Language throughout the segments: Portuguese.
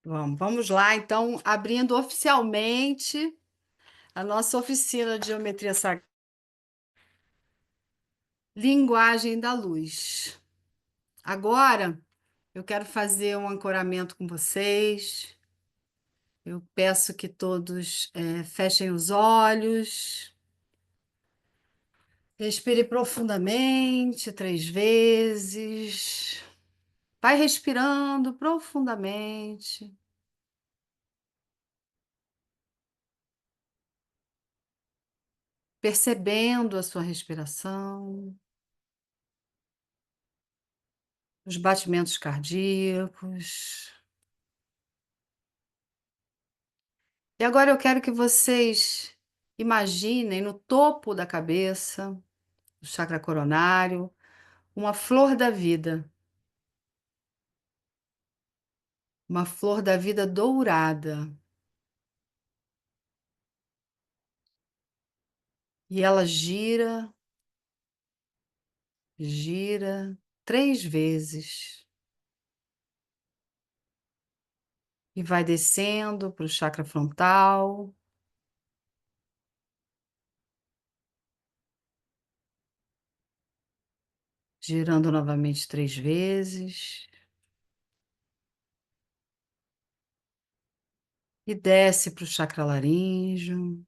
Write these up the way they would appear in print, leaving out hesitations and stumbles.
Vamos lá, então, abrindo oficialmente a nossa oficina de geometria sagrada, linguagem da luz. Agora, eu quero fazer um ancoramento com vocês. Eu peço que todos fechem os olhos, respire profundamente 3 vezes. Vai respirando profundamente, percebendo a sua respiração, os batimentos cardíacos. E agora eu quero que vocês imaginem no topo da cabeça, do chakra coronário, uma flor da vida dourada. E ela gira, gira 3 vezes e vai descendo para o chakra frontal, girando novamente 3 vezes e desce para o chakra laríngeo.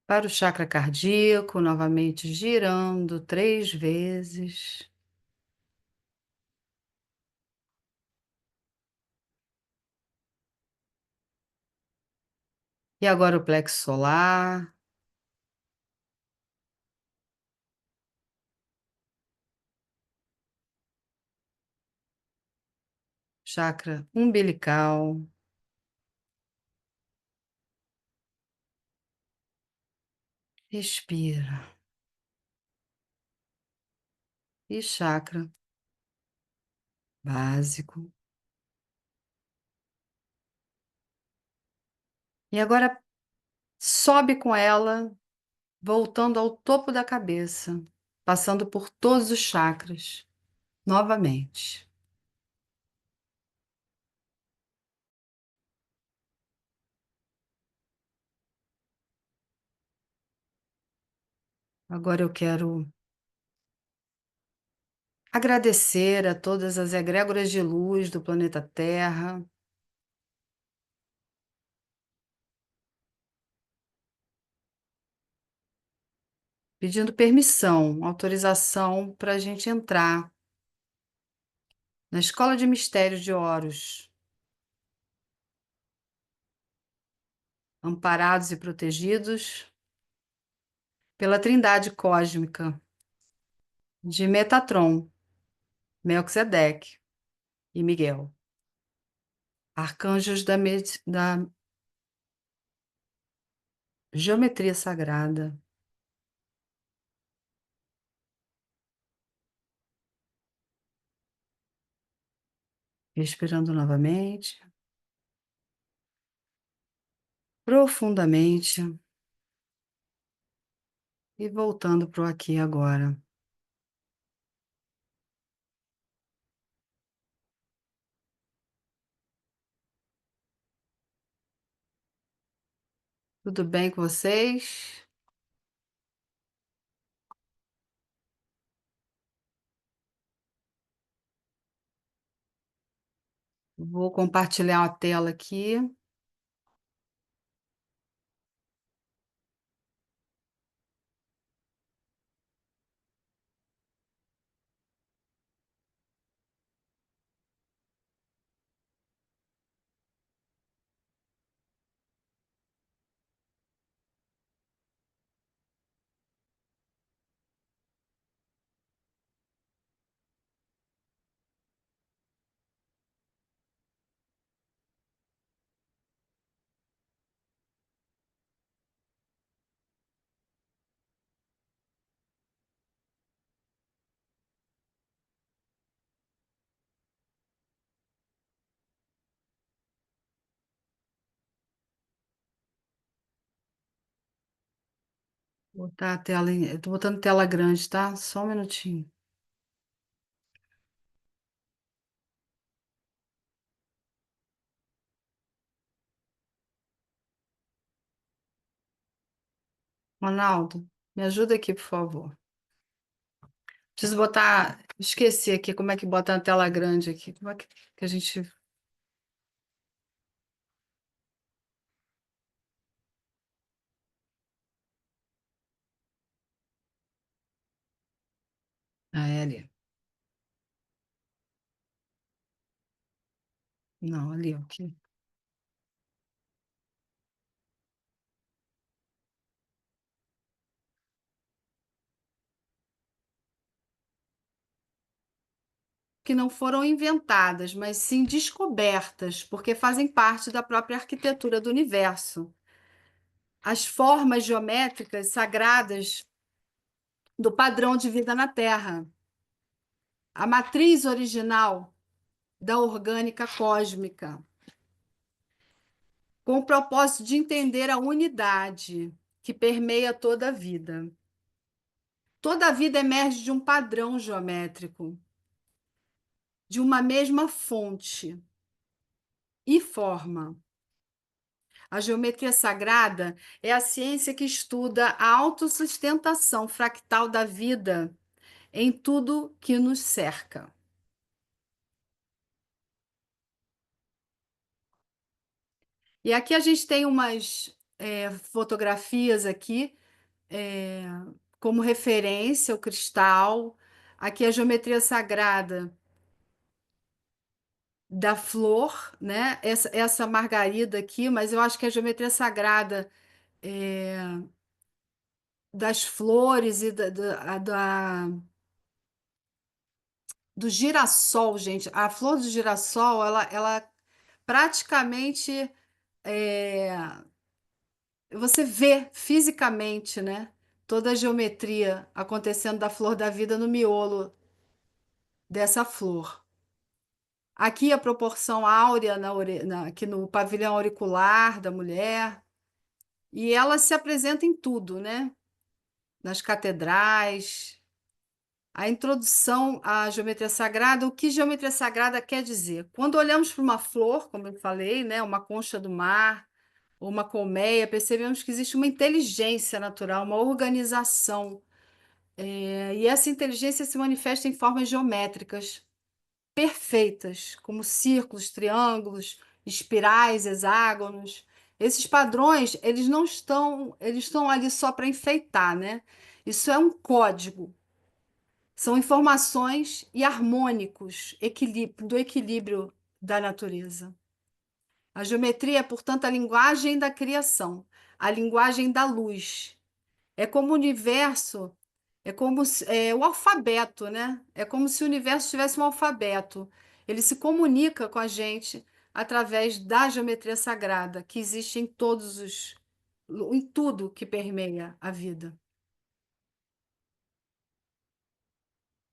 Para o chakra cardíaco, novamente girando 3 vezes. E agora o plexo solar, chakra umbilical, respira. E chakra básico. E agora sobe com ela, voltando ao topo da cabeça, passando por todos os chakras, novamente. Agora eu quero agradecer a todas as egrégoras de luz do planeta Terra, pedindo permissão, autorização para a gente entrar na Escola de Mistérios de Horus, amparados e protegidos pela Trindade Cósmica de Metatron, Melquisedeque e Miguel, arcanjos da geometria sagrada. Respirando novamente, profundamente e voltando para o aqui e agora. Tudo bem com vocês? Vou compartilhar a tela aqui. Botar a tela eu tô botando tela grande, tá? Só um minutinho. Ronaldo, me ajuda aqui, por favor. Preciso botar. Esqueci aqui como é que bota na tela grande aqui. Como é que a gente. Ah, é ali. Não, ali, ok. Que não foram inventadas, mas sim descobertas, porque fazem parte da própria arquitetura do universo. As formas geométricas sagradas do padrão de vida na Terra, a matriz original da orgânica cósmica, com o propósito de entender a unidade que permeia toda a vida. Toda a vida emerge de um padrão geométrico, de uma mesma fonte e forma. A geometria sagrada é a ciência que estuda a autossustentação fractal da vida em tudo que nos cerca. E aqui a gente tem umas fotografias aqui, é, como referência, o cristal. Aqui a geometria sagrada da flor, né? Essa margarida aqui, mas eu acho que a geometria sagrada das flores e do girassol, gente. A flor do girassol, ela praticamente é, você vê fisicamente, né? Toda a geometria acontecendo da flor da vida no miolo dessa flor. Aqui a proporção áurea aqui no pavilhão auricular da mulher, e ela se apresenta em tudo, né? Nas catedrais, a introdução à geometria sagrada. O que geometria sagrada quer dizer? Quando olhamos para uma flor, como eu falei, né, uma concha do mar ou uma colmeia, percebemos que existe uma inteligência natural, uma organização. E essa inteligência se manifesta em formas geométricas perfeitas, como círculos, triângulos, espirais, hexágonos. Esses padrões, eles estão ali só para enfeitar, né? Isso é um código. São informações e harmônicos do equilíbrio da natureza. A geometria é, portanto, a linguagem da criação, a linguagem da luz. É como o universo, é o alfabeto, né? É como se o universo tivesse um alfabeto. Ele se comunica com a gente através da geometria sagrada, que existe em tudo que permeia a vida.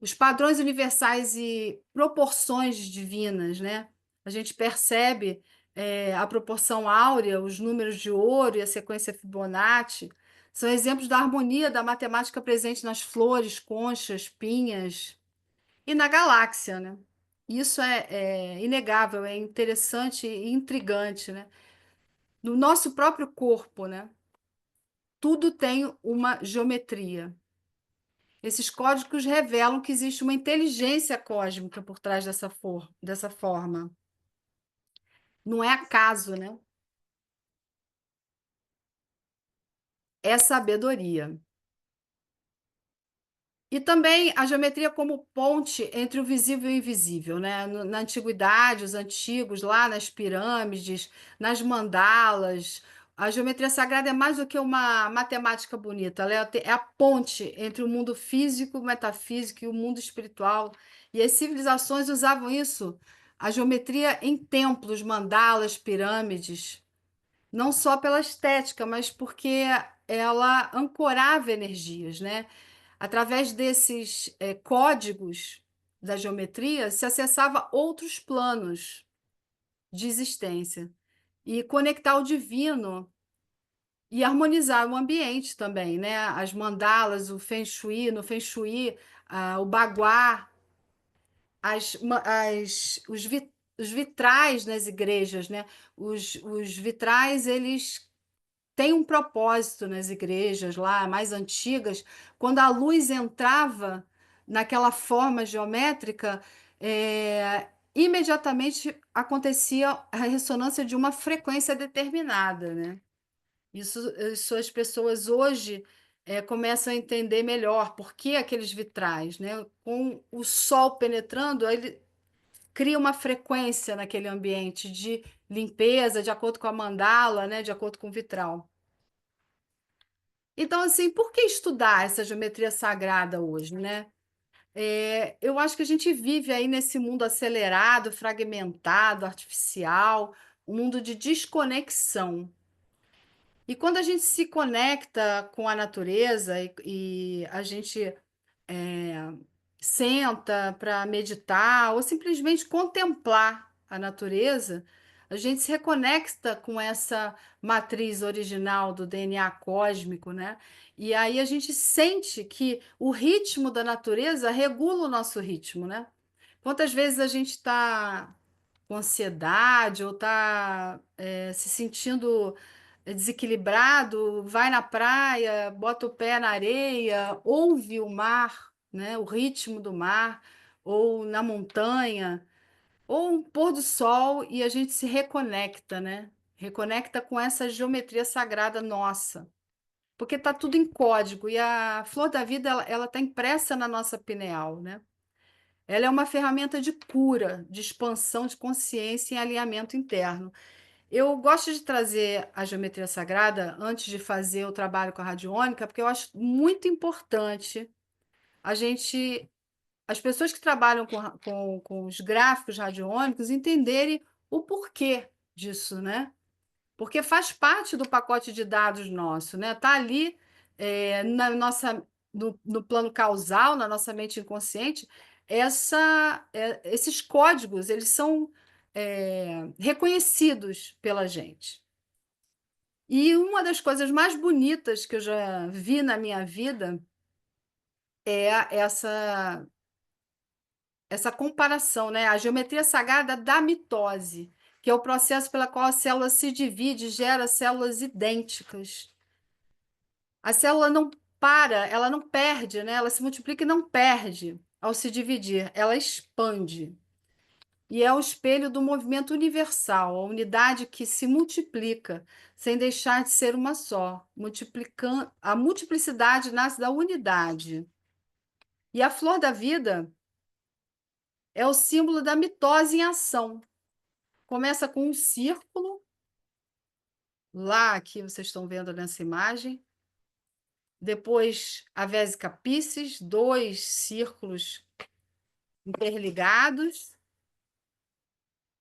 Os padrões universais e proporções divinas, né? A gente percebe a proporção áurea, os números de ouro e a sequência Fibonacci são exemplos da harmonia da matemática presente nas flores, conchas, pinhas e na galáxia, né? Isso é inegável, é interessante e intrigante, né? No nosso próprio corpo, né? Tudo tem uma geometria. Esses códigos revelam que existe uma inteligência cósmica por trás dessa forma. Não é acaso, né? É sabedoria. E também a geometria como ponte entre o visível e o invisível, né? Na antiguidade, os antigos, lá nas pirâmides, nas mandalas, a geometria sagrada é mais do que uma matemática bonita, ela é a ponte entre o mundo físico, metafísico e o mundo espiritual. E as civilizações usavam isso, a geometria em templos, mandalas, pirâmides, não só pela estética, mas porque ela ancorava energias, né? Através desses códigos da geometria, se acessava outros planos de existência e conectar o divino e harmonizar o ambiente também, né? As mandalas, o Feng Shui, no Feng Shui, o Baguá, os vitrais nas igrejas, né? Os vitrais, eles têm um propósito nas igrejas lá, mais antigas, quando a luz entrava naquela forma geométrica, imediatamente acontecia a ressonância de uma frequência determinada, né? Isso as pessoas hoje começam a entender melhor por que aqueles vitrais, né? Com o sol penetrando, ele cria uma frequência naquele ambiente de limpeza, de acordo com a mandala, né? De acordo com o vitral. Então, assim, por que estudar essa geometria sagrada hoje, né? Eu acho que a gente vive aí nesse mundo acelerado, fragmentado, artificial, um mundo de desconexão. E quando a gente se conecta com a natureza e a gente é, senta para meditar ou simplesmente contemplar a natureza, a gente se reconecta com essa matriz original do DNA cósmico, né? E aí a gente sente que o ritmo da natureza regula o nosso ritmo, né? Quantas vezes a gente está com ansiedade ou está se sentindo desequilibrado, vai na praia, bota o pé na areia, ouve o mar, né, o ritmo do mar, ou na montanha, ou um pôr do sol e a gente se reconecta, né? Reconecta com essa geometria sagrada nossa. Porque está tudo em código e a flor da vida ela está impressa na nossa pineal, né? Ela é uma ferramenta de cura, de expansão de consciência e alinhamento interno. Eu gosto de trazer a geometria sagrada antes de fazer o trabalho com a radiônica, porque eu acho muito importante a gente, as pessoas que trabalham com os gráficos radiônicos entenderem o porquê disso, né? Porque faz parte do pacote de dados nosso, né? Tá ali na nossa, no plano causal, na nossa mente inconsciente, esses códigos, eles são reconhecidos pela gente. E uma das coisas mais bonitas que eu já vi na minha vida é essa comparação, né? A geometria sagrada da mitose, que é o processo pela qual a célula se divide e gera células idênticas. A célula não para, ela não perde, né? Ela se multiplica e não perde ao se dividir, ela expande. E é o espelho do movimento universal, a unidade que se multiplica, sem deixar de ser uma só. Multiplicando, a multiplicidade nasce da unidade. E a flor da vida é o símbolo da mitose em ação. Começa com um círculo, lá que vocês estão vendo nessa imagem. Depois a vésica Piscis, dois círculos interligados,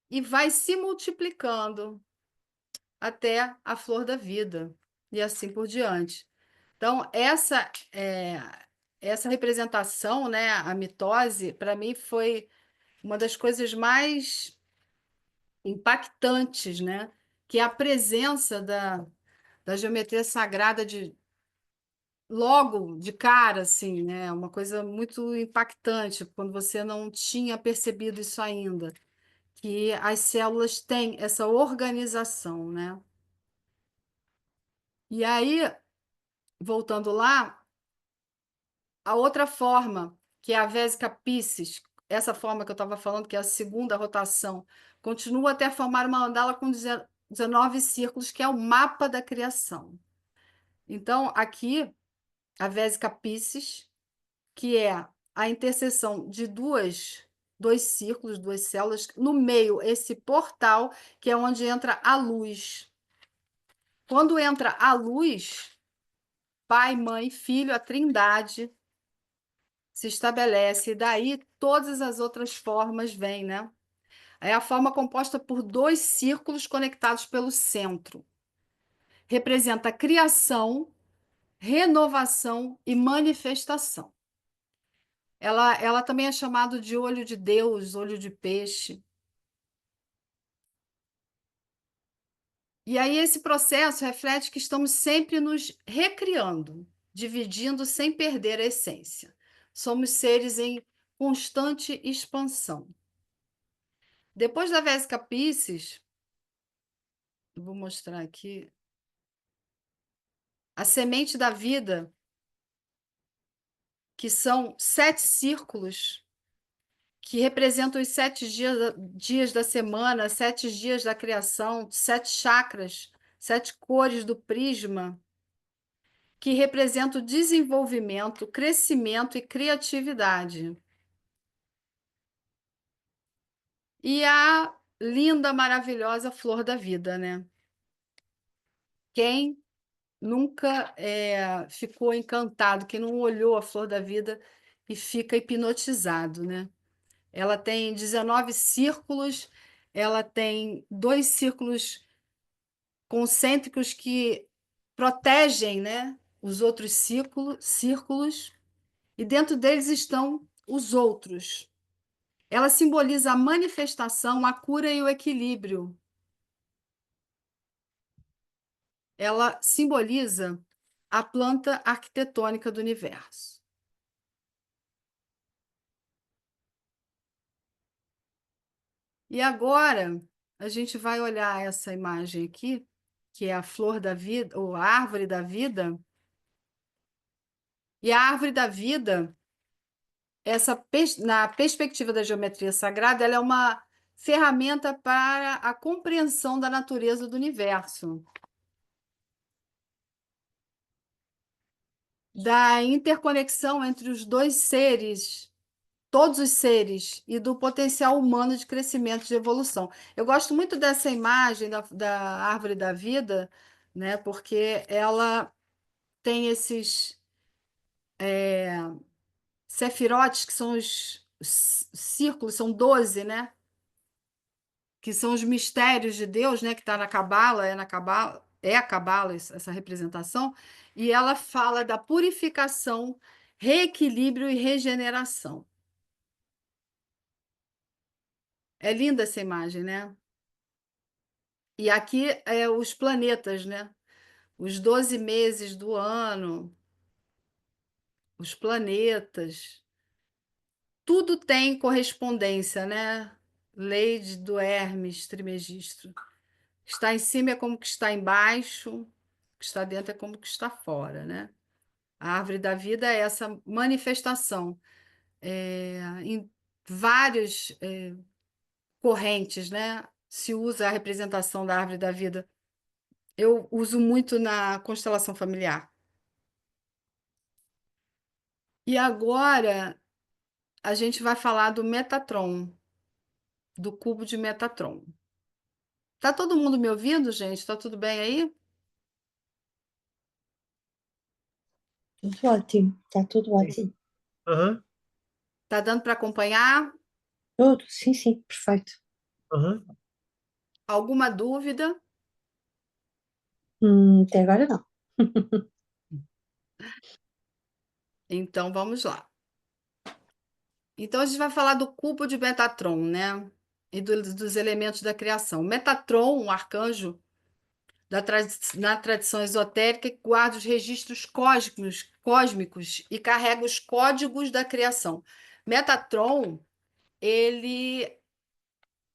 e vai se multiplicando até a flor da vida, e assim por diante. Então, essa representação, né, a mitose, para mim foi uma das coisas mais impactantes, né, que é a presença da geometria sagrada logo de cara, assim, né, uma coisa muito impactante, quando você não tinha percebido isso ainda, que as células têm essa organização, né? E aí, voltando lá, a outra forma, que é a Vésica Piscis, essa forma que eu estava falando, que é a segunda rotação, continua até formar uma mandala com 19 círculos, que é o mapa da criação. Então, aqui, a Vésica Piscis, que é a interseção de dois círculos, duas células, no meio, esse portal, que é onde entra a luz. Quando entra a luz, pai, mãe, filho, a trindade se estabelece, e daí todas as outras formas vêm, né? É a forma composta por dois círculos conectados pelo centro. Representa criação, renovação e manifestação. Ela também é chamada de olho de Deus, olho de peixe. E aí esse processo reflete que estamos sempre nos recriando, dividindo sem perder a essência. Somos seres em constante expansão. Depois da Vésica Piscis, eu vou mostrar aqui, a semente da vida, que são 7 círculos que representam os 7 dias da semana, 7 dias da criação, 7 chakras, 7 cores do prisma, que representam o desenvolvimento, crescimento e criatividade. E a linda, maravilhosa flor da vida, né? Quem nunca ficou encantado, quem não olhou a flor da vida e fica hipnotizado, né? Ela tem 19 círculos, ela tem 2 círculos concêntricos que protegem, né, os outros círculos, e dentro deles estão os outros. Ela simboliza a manifestação, a cura e o equilíbrio. Ela simboliza a planta arquitetônica do universo. E agora a gente vai olhar essa imagem aqui, que é a flor da vida, ou a árvore da vida. E a árvore da vida, na perspectiva da geometria sagrada, ela é uma ferramenta para a compreensão da natureza do universo, da interconexão entre os dois seres, todos os seres, e do potencial humano de crescimento e de evolução. Eu gosto muito dessa imagem da árvore da vida, né, porque ela tem esses sefirotes, que são os círculos, são 12, né? Que são os mistérios de Deus, né? Que está na Cabala, é a Cabala essa representação, e ela fala da purificação, reequilíbrio e regeneração. É linda essa imagem, né? E aqui os planetas, né? Os 12 meses do ano, os planetas, tudo tem correspondência, né? Lei do Hermes Trismegisto. Está em cima é como que está embaixo, o que está dentro é como que está fora, né? A árvore da vida é essa manifestação em várias correntes, né? Se usa a representação da árvore da vida. Eu uso muito na constelação familiar. E agora a gente vai falar do Metatron, do cubo de Metatron. Tá todo mundo me ouvindo, gente? Tá tudo bem aí? Tudo ótimo, está tudo ótimo. Aham, Tá dando para acompanhar? Tudo, sim, sim, perfeito. aham. Alguma dúvida? Até agora não. Então vamos lá. Então a gente vai falar do cubo de Metatron, né? E dos elementos da criação. Metatron, um arcanjo na tradição esotérica, que guarda os registros cósmicos e carrega os códigos da criação. Metatron, ele,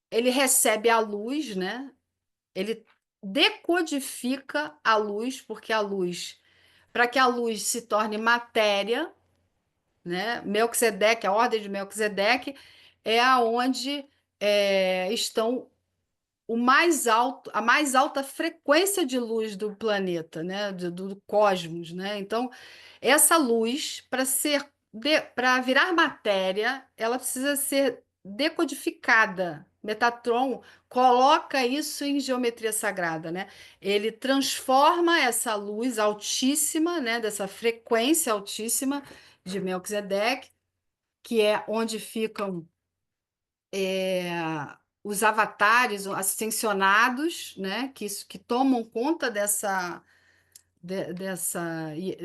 ele recebe a luz, né? Ele decodifica a luz, porque a luz, para que a luz se torne matéria, né? Melquisedeque, a ordem de Melquisedeque, é aonde estão a mais alta frequência de luz do planeta, né? Do cosmos, né? Então, essa luz, para virar matéria, ela precisa ser decodificada. Metatron coloca isso em geometria sagrada, né? Ele transforma essa luz altíssima, né? Dessa frequência altíssima de Melquisedeque, que é onde ficam é, os avatares ascensionados, né, que tomam conta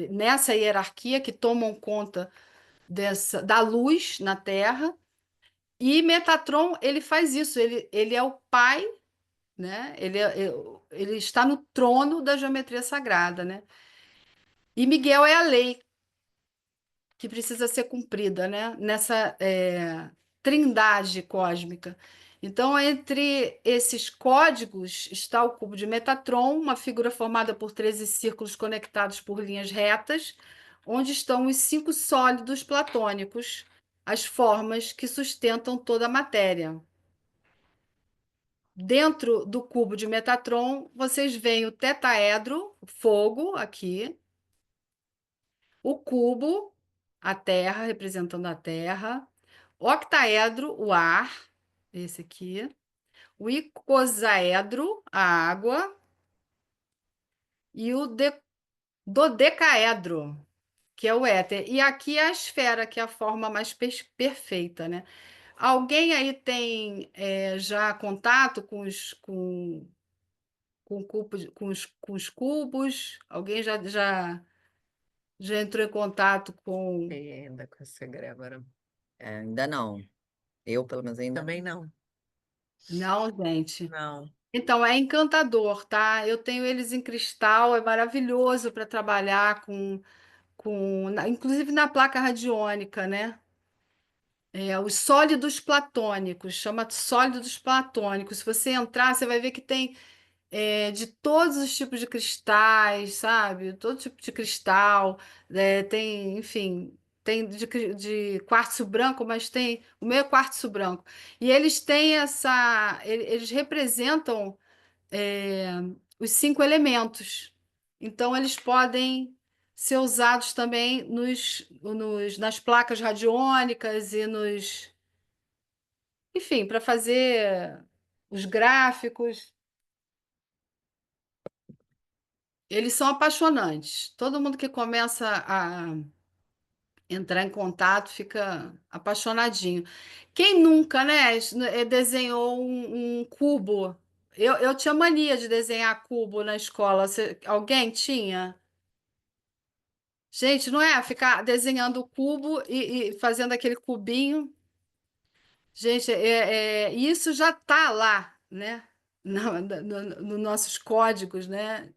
nessa hierarquia, que tomam conta da luz na Terra. E Metatron, ele faz isso, ele é o pai né? Ele está no trono da geometria sagrada, né? E Miguel é a lei que precisa ser cumprida, né? Nessa trindade cósmica. Então, entre esses códigos está o cubo de Metatron, uma figura formada por 13 círculos conectados por linhas retas, onde estão os cinco sólidos platônicos, as formas que sustentam toda a matéria. Dentro do cubo de Metatron, vocês veem o tetaedro, o fogo aqui, o cubo, a terra, representando a terra, o octaedro, o ar, esse aqui, o icosaedro, a água, e o dodecaedro, que é o éter. E aqui é a esfera, que é a forma mais perfeita, né? Alguém aí tem já contato com, com os cubos? Alguém já entrou em contato com. E ainda com essa egrégora. Ainda não. Eu, pelo menos, ainda também não. Não, gente. Não. Então, é encantador, tá? Eu tenho eles em cristal, é maravilhoso para trabalhar inclusive na placa radiônica, né? Os sólidos platônicos, chama sólidos platônicos. Se você entrar, você vai ver que tem de todos os tipos de cristais, sabe? Todo tipo de cristal, tem, enfim, tem de quartzo branco, mas tem o meu é quartzo branco. E eles têm eles representam é, os cinco elementos. Então, eles podem ser usados também nas placas radiônicas e enfim, para fazer os gráficos. Eles são apaixonantes. Todo mundo que começa a entrar em contato fica apaixonadinho. Quem nunca, né, desenhou um cubo? Eu tinha mania de desenhar cubo na escola. Alguém tinha? Gente, não é ficar desenhando o cubo e fazendo aquele cubinho. Gente, isso já está lá, né? Nos nossos códigos, né?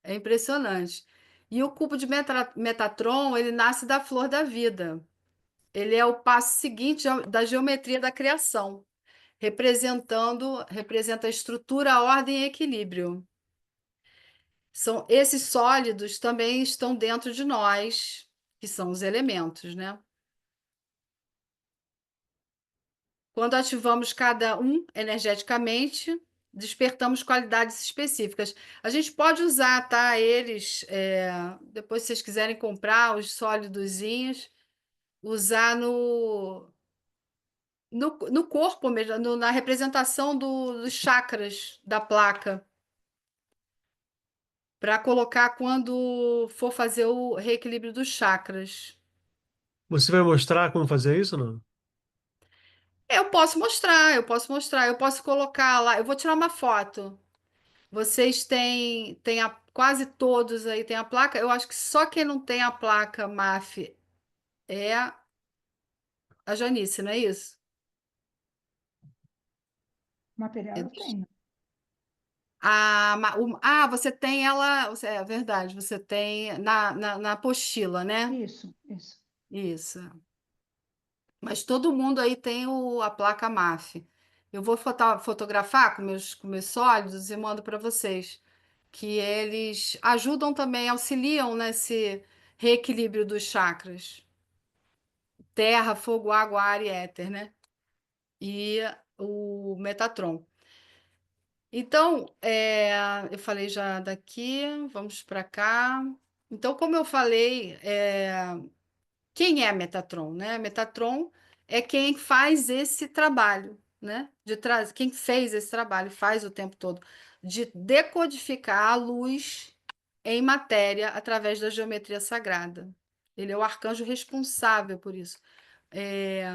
É impressionante. E o cubo de Metatron, ele nasce da flor da vida. Ele é o passo seguinte da geometria da criação, representa a estrutura, a ordem e equilíbrio. Esses sólidos também estão dentro de nós, que são os elementos, né? Quando ativamos cada um energeticamente, despertamos qualidades específicas. A gente pode usar, tá? Eles, depois se vocês quiserem comprar os sólidozinhos, usar no corpo mesmo, na representação dos chakras da placa, para colocar quando for fazer o reequilíbrio dos chakras. Você vai mostrar como fazer isso, ou não? Eu posso colocar lá, eu vou tirar uma foto. Vocês têm quase todos aí tem a placa. Eu acho que só quem não tem a placa MAF é a Janice, não é isso? Material eu tenho. Você tem ela. É verdade, você tem na apostila, né? Isso, isso. Isso. Mas todo mundo aí tem a placa MAF. Eu vou fotografar com meus sólidos e mando para vocês, que eles ajudam também, auxiliam nesse reequilíbrio dos chakras. Terra, fogo, água, ar e éter, né? E o Metatron. Então, eu falei já daqui, vamos para cá. Então, como eu falei, quem é Metatron, né? Metatron é quem faz esse trabalho, né? Quem fez esse trabalho, faz o tempo todo, de decodificar a luz em matéria através da geometria sagrada. Ele é o arcanjo responsável por isso. É,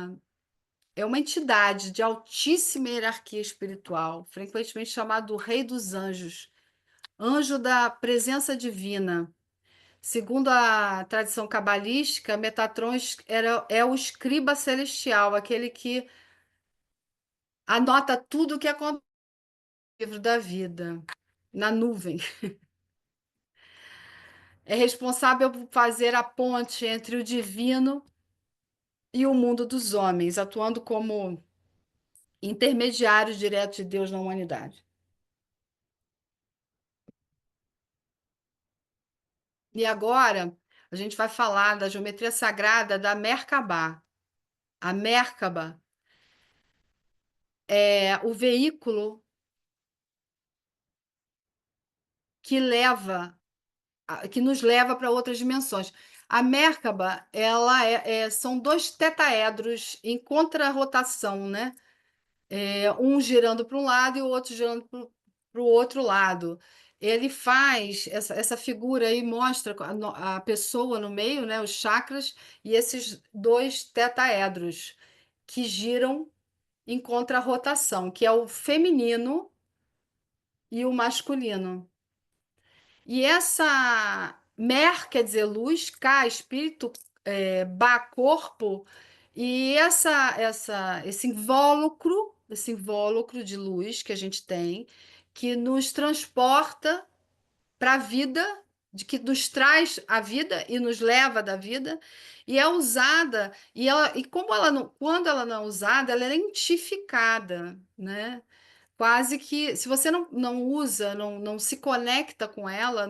é uma entidade de altíssima hierarquia espiritual, frequentemente chamado Rei dos Anjos, anjo da presença divina. Segundo a tradição cabalística, Metatron é o escriba celestial, aquele que anota tudo o que acontece. livro da vida, na nuvem. É responsável por fazer a ponte entre o divino e o mundo dos homens, atuando como intermediário direto de Deus na humanidade. E agora a gente vai falar da geometria sagrada da Merkabah. A Merkabah é o veículo que que nos leva para outras dimensões. A Merkabah, são dois tetaedros em contrarrotação, né? Um girando para um lado e o outro girando para o outro lado. Ele faz essa figura aí, mostra a pessoa no meio, né? Os chakras, e esses dois tetaedros que giram em contrarrotação, que é o feminino e o masculino. E essa mer quer dizer luz, Ka, espírito, Ba, corpo, e esse invólucro de luz que a gente tem, que nos transporta para a vida, que nos traz a vida e nos leva da vida, e é usada, e como ela não, quando ela não é usada, ela é lentificada, né? Quase que, se você não usa, não se conecta com ela,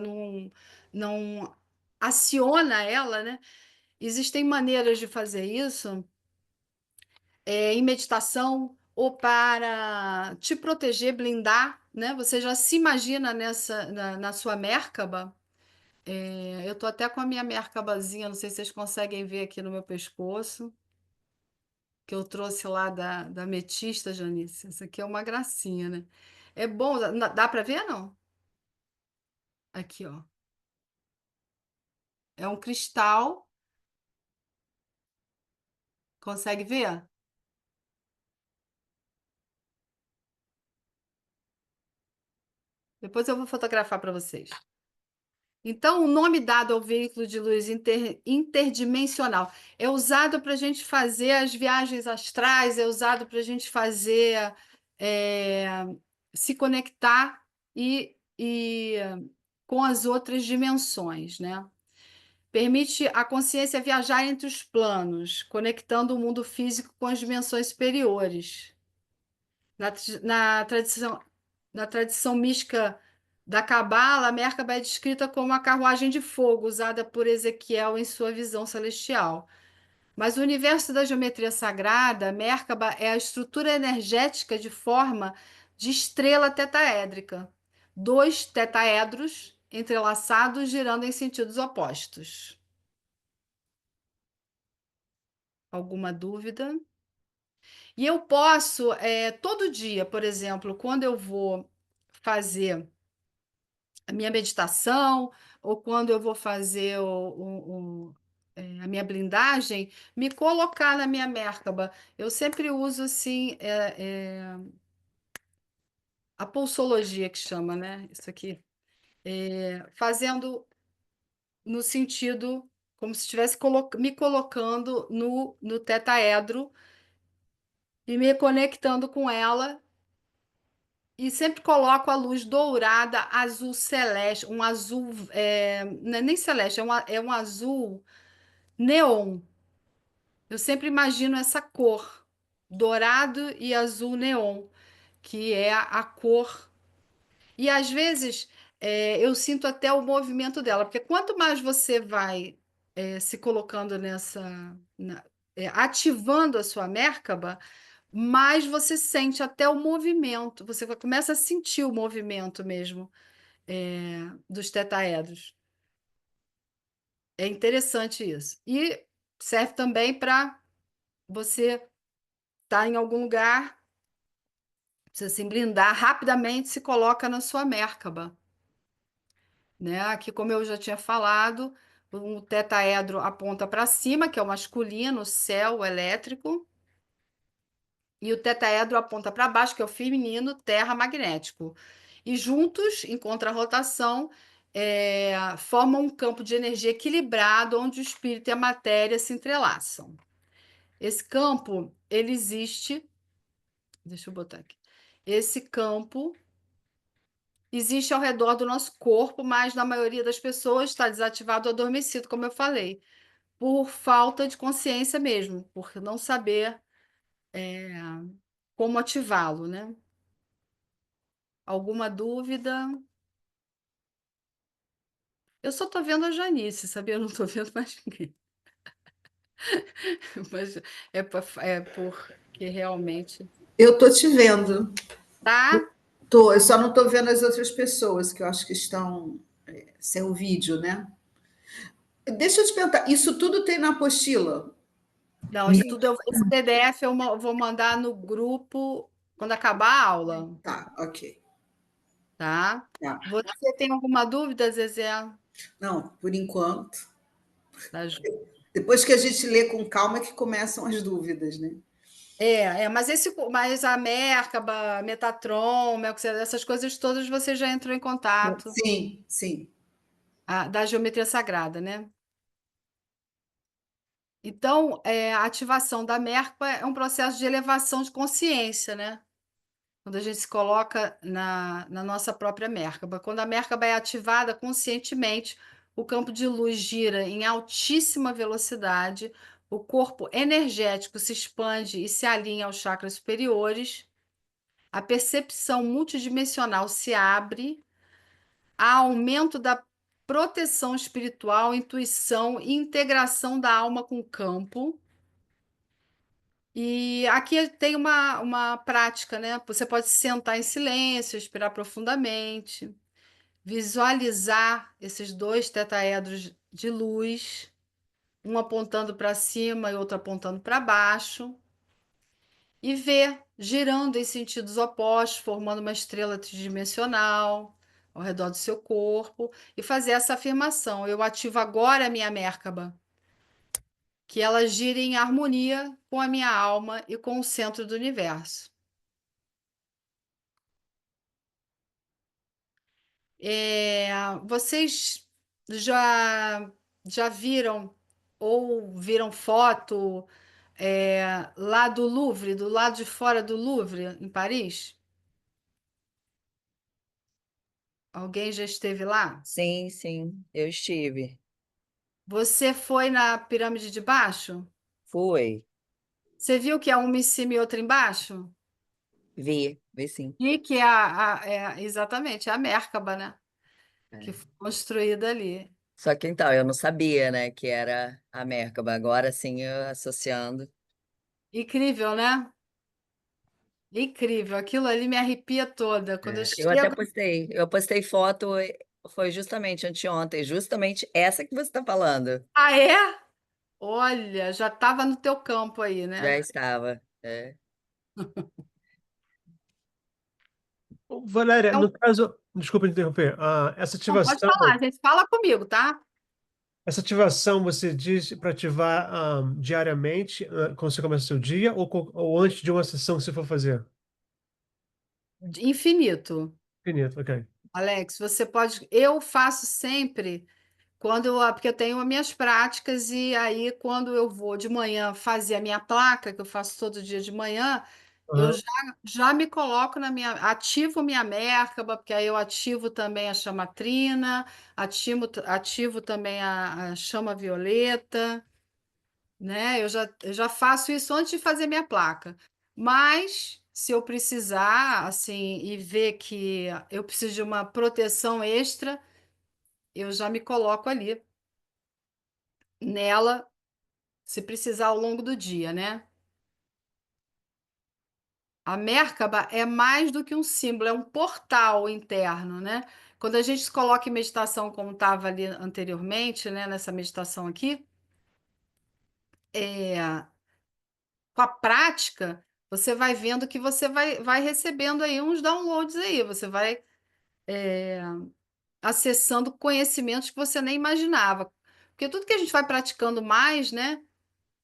não aciona ela, né? Existem maneiras de fazer isso, em meditação ou para te proteger, blindar, né? Você já se imagina na sua Merkaba. Eu tô até com a minha Merkabazinha, não sei se vocês conseguem ver aqui no meu pescoço, que eu trouxe lá da ametista, Janice. Isso aqui é uma gracinha, né? É bom, dá para ver, não? Aqui, ó. É um cristal. Consegue ver? Depois eu vou fotografar para vocês. Então, o nome dado ao veículo de luz interdimensional é usado para a gente fazer as viagens astrais, é usado para a gente fazer é, se conectar e com as outras dimensões, né? Permite a consciência viajar entre os planos, conectando o mundo físico com as dimensões superiores. Na tradição, na tradição mística da Cabala, a Merkaba é descrita como a carruagem de fogo usada por Ezequiel em sua visão celestial. Mas o universo da geometria sagrada, Merkaba é a estrutura energética de forma de estrela tetaédrica. Dois tetaedros entrelaçados girando em sentidos opostos. Alguma dúvida? E eu posso, todo dia, por exemplo, quando eu vou fazer a minha meditação, ou quando eu vou fazer a minha blindagem, me colocar na minha Merkaba. Eu sempre uso, assim, a pulsologia que chama, né? Isso aqui. Fazendo no sentido como se estivesse me colocando no tetaedro e me conectando com ela. E sempre coloco a luz dourada, azul celeste, um azul, não é nem celeste, é um azul neon. Eu sempre imagino essa cor, dourado e azul neon, que é a cor. E às vezes eu sinto até o movimento dela, porque quanto mais você vai se colocando ativando a sua Merkaba, mais você sente até o movimento, você começa a sentir o movimento mesmo dos tetaedros. É interessante isso. E serve também para você estar em algum lugar, precisa se blindar, rapidamente se coloca na sua Merkaba. Né? Aqui, como eu já tinha falado, o tetaedro aponta para cima, que é o masculino, o céu, o elétrico. E o tetaedro aponta para baixo, que é o feminino, terra, magnético. E juntos, em contrarrotação, formam um campo de energia equilibrado, onde o espírito e a matéria se entrelaçam. Esse campo, ele existe. Deixa eu botar aqui. Esse campo existe ao redor do nosso corpo, mas na maioria das pessoas está desativado ou adormecido, como eu falei, por falta de consciência mesmo, por não saber como ativá-lo, né? Alguma dúvida? Eu só estou vendo a Janice, sabia? Eu não estou vendo mais ninguém. Mas é porque realmente. Eu tô te vendo. Tá? Tô, eu só não tô vendo as outras pessoas, que eu acho que estão sem o vídeo, né? Deixa eu te perguntar, isso tudo tem na apostila? Não, isso tudo esse PDF vou mandar no grupo quando acabar a aula, Tá, ok. tá? Tá. Você tem alguma dúvida, Zezé? Não, por enquanto. Da Ju? Depois que a gente lê com calma é que começam as dúvidas, né? Mas a Merkaba, Metatron, essas coisas todas você já entrou em contato, Sim, sim. da geometria sagrada, né? Então, a ativação da Merkaba é um processo de elevação de consciência, né? Quando a gente se coloca na nossa própria Merkaba. Quando a Merkaba é ativada conscientemente, o campo de luz gira em altíssima velocidade, o corpo energético se expande e se alinha aos chakras superiores, a percepção multidimensional se abre, há aumento da proteção espiritual, intuição e integração da alma com o campo. E aqui tem uma prática, né? Você pode sentar em silêncio, respirar profundamente, visualizar esses dois tetaedros de luz, um apontando para cima e outro apontando para baixo, e ver girando em sentidos opostos, formando uma estrela tridimensional ao redor do seu corpo, e fazer essa afirmação: eu ativo agora a minha Merkaba, que ela gire em harmonia com a minha alma e com o centro do universo. Vocês já já viram ou viram foto lá do Louvre, do lado de fora do Louvre, em Paris? Alguém já esteve lá? Sim, sim, eu estive. Você foi na pirâmide de baixo? Fui, Você viu que é uma em cima e outra embaixo? vi sim. E que exatamente, é a Merkaba, né? Que É. foi construída ali. Só que então, eu não sabia, né, que era a Merkaba. Agora sim, eu associando. Incrível, né? Incrível. Aquilo ali me arrepia toda. Quando eu Eu até chego. eu postei foto, foi justamente anteontem, justamente essa que você está falando. Ah, é? Olha, já estava no teu campo aí, Já né? estava. É. Ô, Valéria, Então, no caso, desculpa interromper, não, pode falar, gente. Fala comigo, tá? essa ativação você diz para ativar diariamente, quando você começa o seu dia, ou antes de uma sessão que você for fazer? Infinito. Infinito, ok. Alex, você pode. Eu faço sempre porque eu tenho as minhas práticas, e aí, quando eu vou de manhã fazer a minha placa, que eu faço todo dia de manhã, eu Aham. já me coloco ativo minha Merkaba, porque aí eu ativo também a chamatrina, ativo também a chama violeta, né? Eu já faço isso antes de fazer minha placa. Mas se eu precisar, assim, e ver que eu preciso de uma proteção extra, eu já me coloco ali nela, se precisar ao longo do dia, né? A Merkaba é mais do que um símbolo, é um portal interno, né? Quando a gente se coloca em meditação, como estava ali anteriormente, né, nessa meditação aqui, com a prática, você vai vendo que você vai recebendo aí uns downloads aí, você vai acessando conhecimentos que você nem imaginava. Porque tudo que a gente vai praticando mais, né,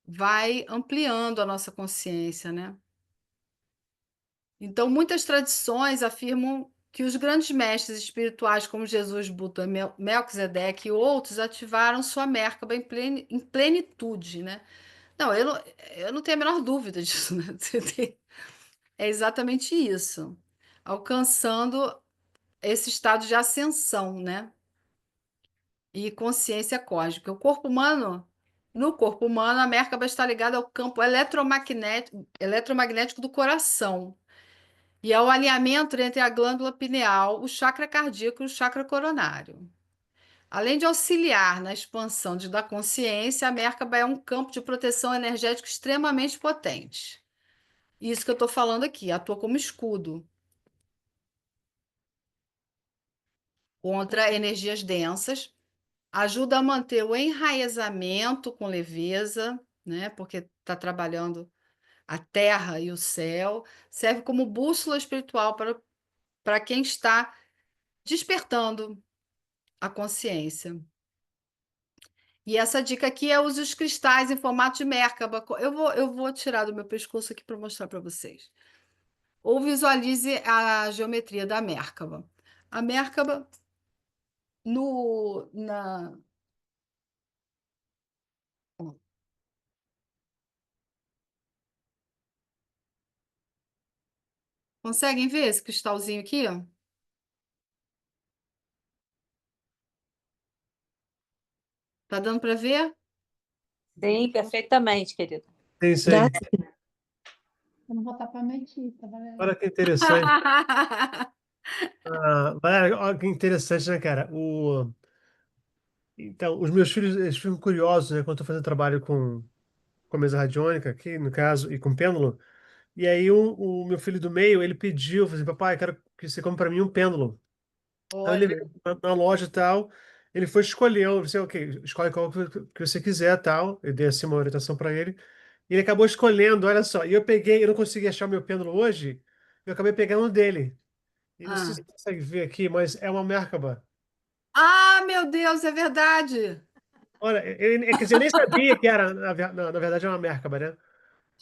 vai ampliando a nossa consciência, né? Então, muitas tradições afirmam que os grandes mestres espirituais, como Jesus, Buda, Melquisedeque e outros, ativaram sua Merkaba em plenitude, né? Não, eu não tenho a menor dúvida disso, né? É exatamente isso. Alcançando esse estado de ascensão, né? E consciência cósmica. O corpo humano, no corpo humano, a Merkaba está ligada ao campo eletromagnético do coração e ao alinhamento entre a glândula pineal, o chakra cardíaco e o chakra coronário. Além de auxiliar na expansão da consciência, a Merkaba é um campo de proteção energético extremamente potente. Isso que eu estou falando aqui, atua como escudo contra energias densas, ajuda a manter o enraizamento com leveza, né? Porque está trabalhando a terra e o céu, serve como bússola espiritual para quem está despertando a consciência. E essa dica aqui é use os cristais em formato de Merkaba. Eu vou tirar do meu pescoço aqui para mostrar para vocês. Ou visualize a geometria da Merkaba. A Merkaba no na Conseguem ver esse cristalzinho aqui? Ó? Tá dando para ver? Sim, perfeitamente, querida. Tem isso Dá aí. Eu não vou estar para ametista, Valéria. Olha que interessante. Valéria, olha que interessante, né, cara? Então, os meus filhos, eles ficam curiosos, né, quando eu estou fazendo trabalho com a mesa radiônica aqui, no caso, e com pêndulo. E aí o meu filho do meio, ele pediu, falou assim, papai, quero que você compre para mim um pêndulo. Aí eu Olha, levei na loja e tal, ele foi escolher, eu disse, ok, escolhe qual que você quiser tal. Eu dei assim uma orientação para ele. E ele acabou escolhendo, olha só. E eu peguei, eu não consegui achar o meu pêndulo hoje, eu acabei pegando o dele. E não sei se ah. você consegue ver aqui, mas é uma Merkaba. Ah, meu Deus, é verdade. Olha, quer dizer, eu nem sabia que era, na verdade, é uma Merkaba, né?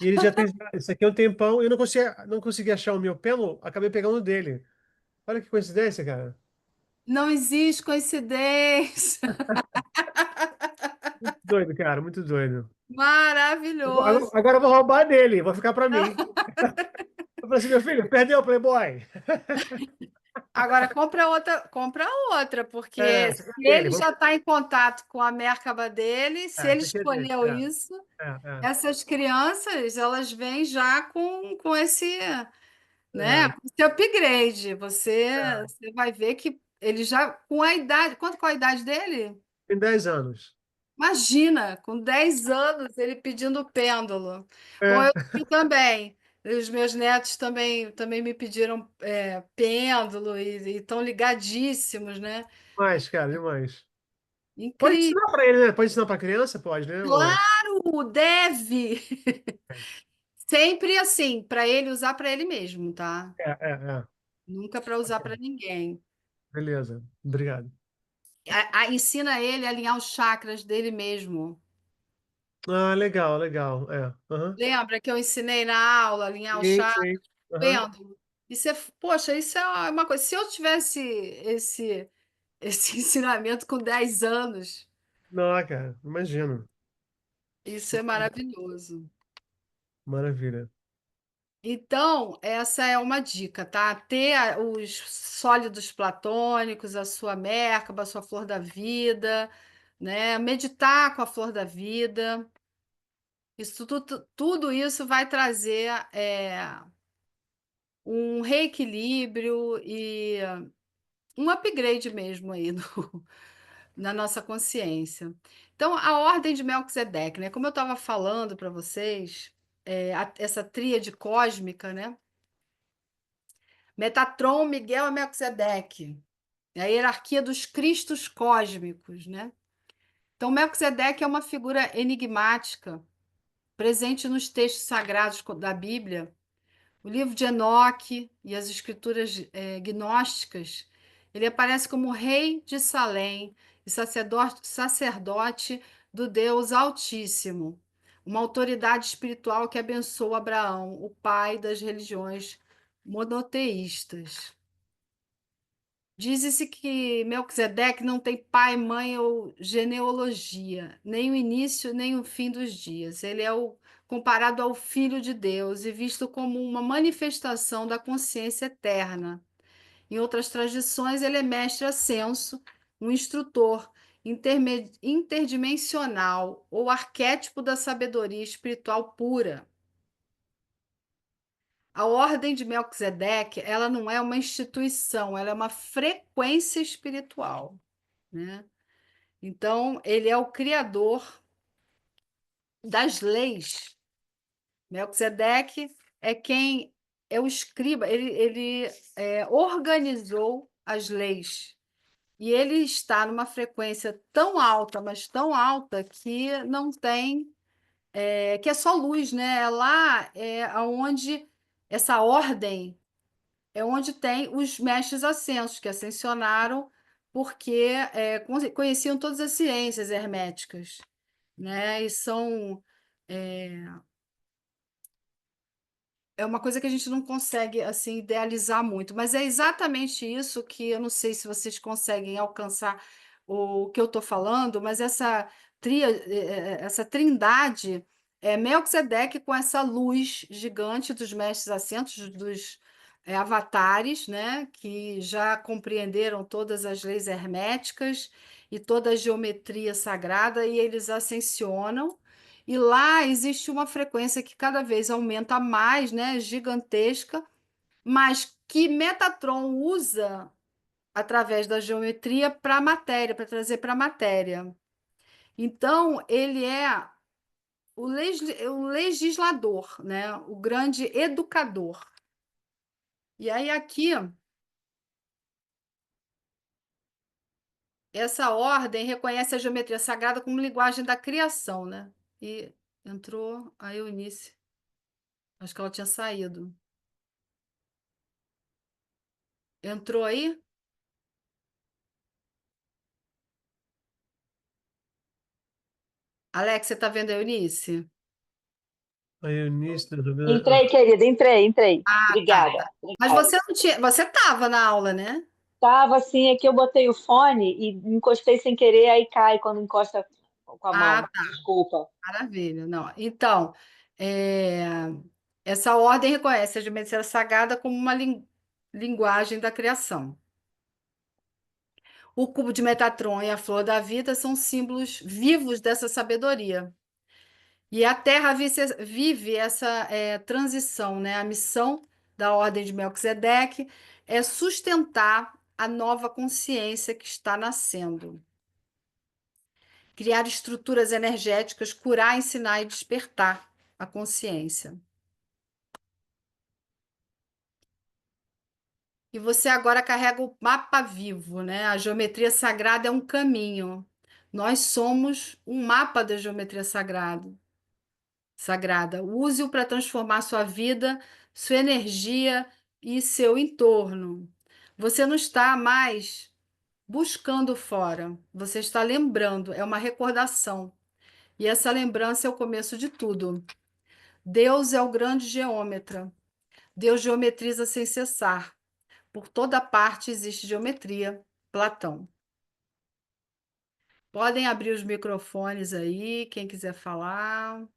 E ele já tem isso aqui há um tempão, e eu não consegui achar o meu pêndulo, acabei pegando o dele. Olha que coincidência, cara. Não existe coincidência. Muito doido, cara, muito doido. Maravilhoso. Agora eu vou roubar dele, vou ficar pra mim. Eu falei assim, meu filho, perdeu o Playboy. Agora compra outra, porque Esse aqui se é dele. ele já está em contato com a Merkaba dele, se ele Esse aqui é dele. escolheu isso, essas crianças, elas vêm já com esse, né, com esse upgrade. Você vai ver que ele já, com a idade, qual a idade dele? Tem 10 anos. Imagina, com 10 anos, ele pedindo pêndulo. Bom, É, eu tenho também. Os meus netos também me pediram pêndulo e estão ligadíssimos, né? demais, cara, demais. Pode Incrível. ensinar pra ele, né? Pode ensinar pra criança? Pode, né? Claro, deve. Sempre assim, para ele usar para ele mesmo, tá? É. Nunca para usar para Ok, ninguém. beleza. Obrigado. Ensina ele a alinhar os chakras dele mesmo. Ah, legal, legal. Aham. Lembra que eu ensinei na aula a alinhar os Sim, chakras? sim. Aham. Pêndulo. Poxa, isso é uma coisa. Se eu tivesse esse ensinamento com 10 anos, Não, cara, imagino. isso é maravilhoso. Maravilha. Então, essa é uma dica, tá? Ter os sólidos platônicos, a sua Merkaba, a sua flor da vida, né? Meditar com a flor da vida. Isso tudo isso vai trazer um reequilíbrio e um upgrade mesmo aí na nossa consciência. Então, a ordem de Melquisedeque, né? Como eu estava falando para vocês, essa tríade cósmica, né? Metatron, Miguel e Melquisedeque, é a hierarquia dos cristos cósmicos, né? Então, Melquisedeque é uma figura enigmática, presente nos textos sagrados da Bíblia. O livro de Enoque e as escrituras gnósticas, ele aparece como rei de Salém e sacerdote do Deus Altíssimo, uma autoridade espiritual que abençoa Abraão, o pai das religiões monoteístas. Diz-se que Melquisedeque não tem pai, mãe ou genealogia, nem o início nem o fim dos dias. Ele é comparado ao Filho de Deus e visto como uma manifestação da consciência eterna. Em outras tradições, ele é mestre ascenso, um instrutor interdimensional ou arquétipo da sabedoria espiritual pura. A Ordem de Melquisedeque, ela não é uma instituição, ela é uma frequência espiritual, né? Então, ele é o criador das leis. Melquisedeque é quem é o escriba, ele organizou as leis. E ele está numa frequência tão alta, mas tão alta, que não tem, que é só luz, né? É lá onde essa ordem é onde tem os mestres ascensos, que ascensionaram porque conheciam todas as ciências herméticas, né? E são. É uma coisa que a gente não consegue assim idealizar muito, mas é exatamente isso que eu não sei se vocês conseguem alcançar o que eu estou falando, mas essa trindade é Melquisedeque com essa luz gigante dos mestres ascensos, dos avatares, né, que já compreenderam todas as leis herméticas e toda a geometria sagrada, e eles ascensionam. E lá existe uma frequência que cada vez aumenta mais, né, gigantesca, mas que Metatron usa através da geometria para a matéria, para trazer para a matéria. Então, ele é o legislador, né, o grande educador. E aí aqui, essa ordem reconhece a geometria sagrada como linguagem da criação, né? E entrou a Eunice. Acho que ela tinha saído. Entrou aí? Alex, você está vendo a Eunice? A Eunice, Entrei, querida, entrei. Ah, tá. Obrigada. Mas você não tinha, você estava na aula, né? Tava assim, aqui eu botei o fone e encostei sem querer, aí cai quando encosta com a Ah, mão. tá. Desculpa. Maravilha. Não. Então, é, essa ordem reconhece a geometria sagrada como uma linguagem da criação. O cubo de Metatron e a flor da vida são símbolos vivos dessa sabedoria. E a Terra vive essa transição, né? A missão da Ordem de Melquisedeque é sustentar a nova consciência que está nascendo. Criar estruturas energéticas, curar, ensinar e despertar a consciência. E você agora carrega o mapa vivo, né? A geometria sagrada é um caminho. Nós somos um mapa da geometria sagrada. Use-o para transformar sua vida, sua energia e seu entorno. Você não está mais buscando fora, você está lembrando, é uma recordação. E essa lembrança é o começo de tudo. Deus é o grande geômetra. Deus geometriza sem cessar. Por toda parte existe geometria. Platão. Podem abrir os microfones aí, quem quiser falar.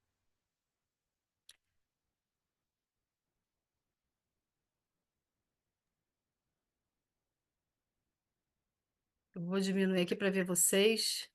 Eu vou diminuir aqui para ver vocês.